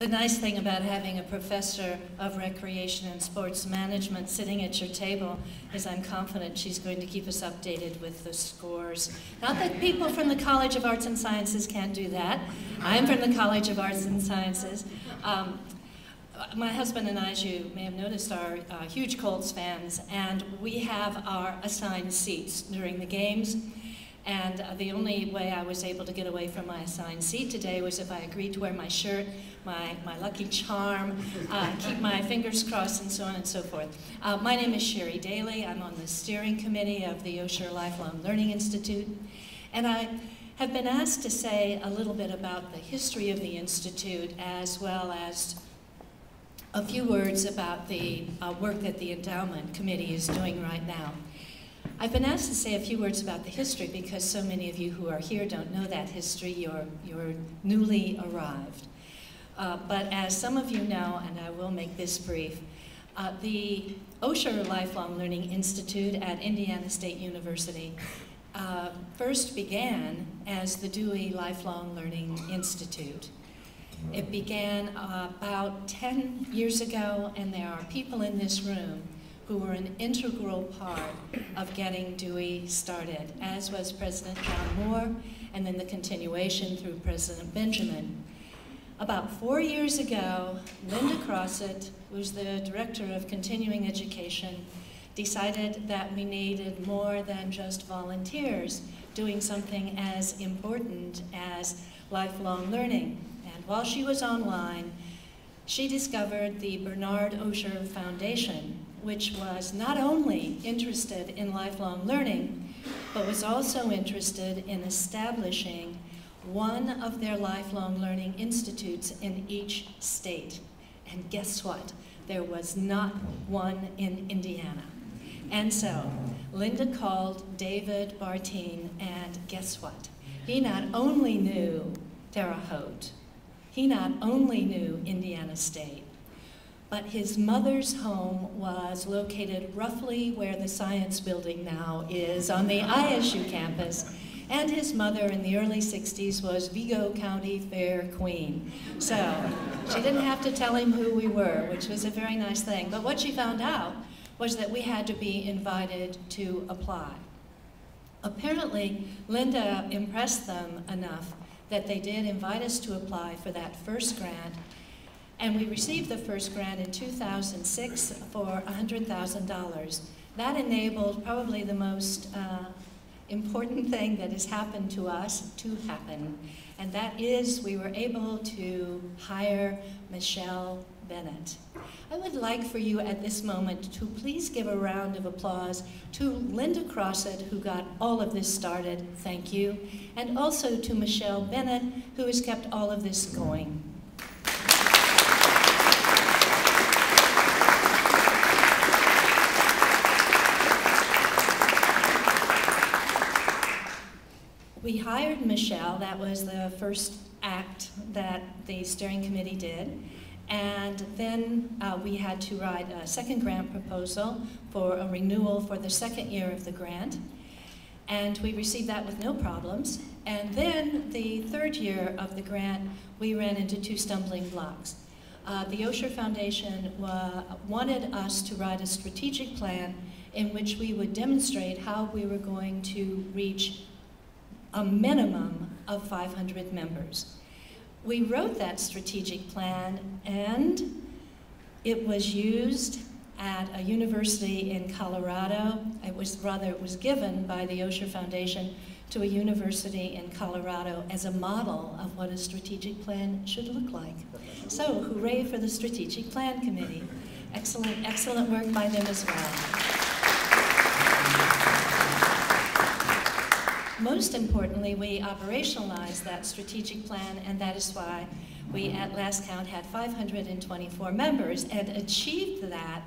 The nice thing about having a professor of recreation and sports management sitting at your table is I'm confident she's going to keep us updated with the scores. Not that people from the College of Arts and Sciences can't do that. I'm from the College of Arts and Sciences. My husband and I, as you may have noticed, are huge Colts fans, and we have our assigned seats during the games. And the only way I was able to get away from my assigned seat today was if I agreed to wear my shirt, my lucky charm, keep my fingers crossed, and so on and so forth. My name is Sherry Dailey. I'm on the steering committee of the OLLI Lifelong Learning Institute. And I have been asked to say a little bit about the history of the Institute, as well as a few words about the work that the endowment committee is doing right now. I've been asked to say a few words about the history because so many of you who are here don't know that history. You're newly arrived. But as some of you know, and I will make this brief, the OLLI Lifelong Learning Institute at Indiana State University first began as the Dewey Lifelong Learning Institute. It began about 10 years ago, and there are people in this room who were an integral part of getting Dewey started, as was President John Moore, and then the continuation through President Benjamin. About 4 years ago, Linda Crossett, who's the Director of Continuing Education, decided that we needed more than just volunteers doing something as important as lifelong learning. And while she was online, she discovered the Bernard Osher Foundation, which was not only interested in lifelong learning, but was also interested in establishing one of their lifelong learning institutes in each state. And guess what? There was not one in Indiana. And so Linda called David Bartine, and guess what? He not only knew Terre Haute, he not only knew Indiana State, but his mother's home was located roughly where the Science Building now is on the ISU campus, and his mother in the early 60s was Vigo County Fair Queen. So she didn't have to tell him who we were, which was a very nice thing. But what she found out was that we had to be invited to apply. Apparently, Linda impressed them enough that they did invite us to apply for that first grant. And we received the first grant in 2006 for $100,000. That enabled probably the most important thing that has happened to us to happen. And that is we were able to hire Michelle Bennett. I would like for you at this moment to please give a round of applause to Linda Crossett, who got all of this started, thank you, and also to Michelle Bennett, who has kept all of this going. We hired Michelle. That was the first act that the steering committee did. And then we had to write a second grant proposal for a renewal for the second year of the grant. And we received that with no problems. And then the third year of the grant, we ran into two stumbling blocks. The Osher Foundation wanted us to write a strategic plan in which we would demonstrate how we were going to reach a minimum of 500 members. We wrote that strategic plan, and it was used at a university in Colorado. It was given by the Osher Foundation to a university in Colorado as a model of what a strategic plan should look like. So, hooray for the Strategic Plan Committee. Excellent, excellent work by them as well. Most importantly, we operationalized that strategic plan, and that is why we, at last count, had 524 members and achieved that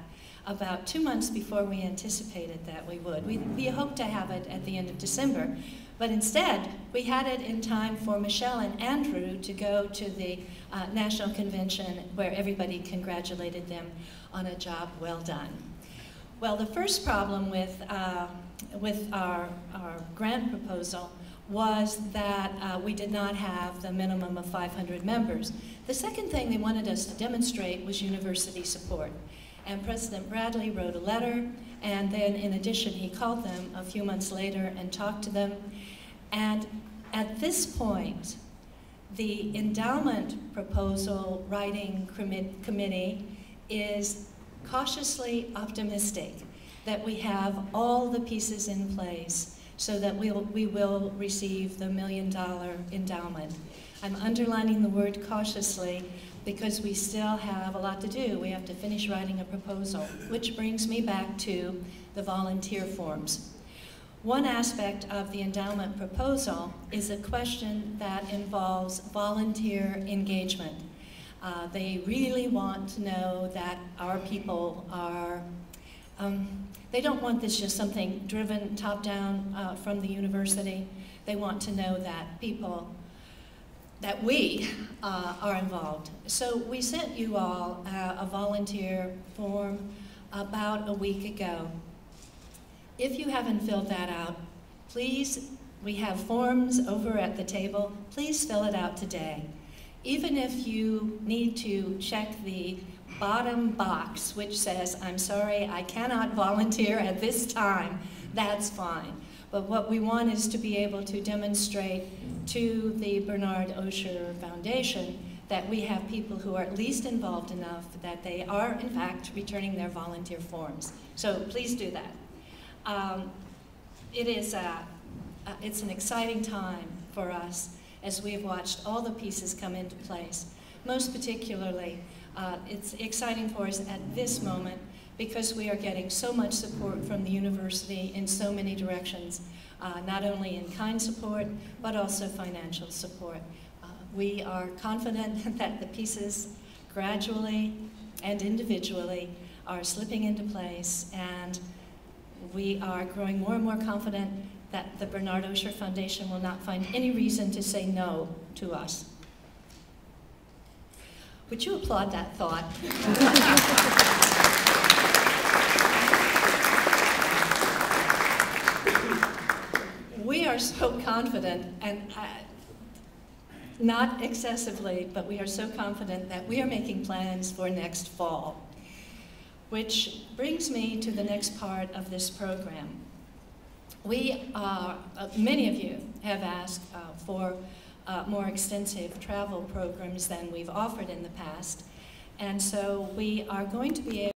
about 2 months before we anticipated that we would. We hoped to have it at the end of December, but instead, we had it in time for Michelle and Andrew to go to the National Convention where everybody congratulated them on a job well done. Well, the first problem with our grant proposal was that we did not have the minimum of 500 members. The second thing they wanted us to demonstrate was university support. And President Bradley wrote a letter, and then in addition he called them a few months later and talked to them. And at this point, the endowment proposal writing committee is cautiously optimistic that we have all the pieces in place so that we will receive the $1 million endowment. I'm underlining the word cautiously because we still have a lot to do. We have to finish writing a proposal, which brings me back to the volunteer forms. One aspect of the endowment proposal is a question that involves volunteer engagement. They really want to know that our people are, they don't want this just something driven top-down from the university. They want to know that people, that we are involved. So we sent you all a volunteer form about a week ago. If you haven't filled that out, please, we have forms over at the table. Please fill it out today. Even if you need to check the bottom box which says, I'm sorry, I cannot volunteer at this time, that's fine. But what we want is to be able to demonstrate to the Bernard Osher Foundation that we have people who are at least involved enough that they are, in fact, returning their volunteer forms. So please do that. It's an exciting time for us as we've watched all the pieces come into place. Most particularly, it's exciting for us at this moment because we are getting so much support from the university in so many directions, not only in kind support, but also financial support. We are confident that the pieces gradually and individually are slipping into place, and we are growing more and more confident that the Bernard Osher Foundation will not find any reason to say no to us. Would you applaud that thought? We are so confident, and not excessively, but we are so confident that we are making plans for next fall. Which brings me to the next part of this program. We many of you have asked for more extensive travel programs than we've offered in the past, and so we are going to be able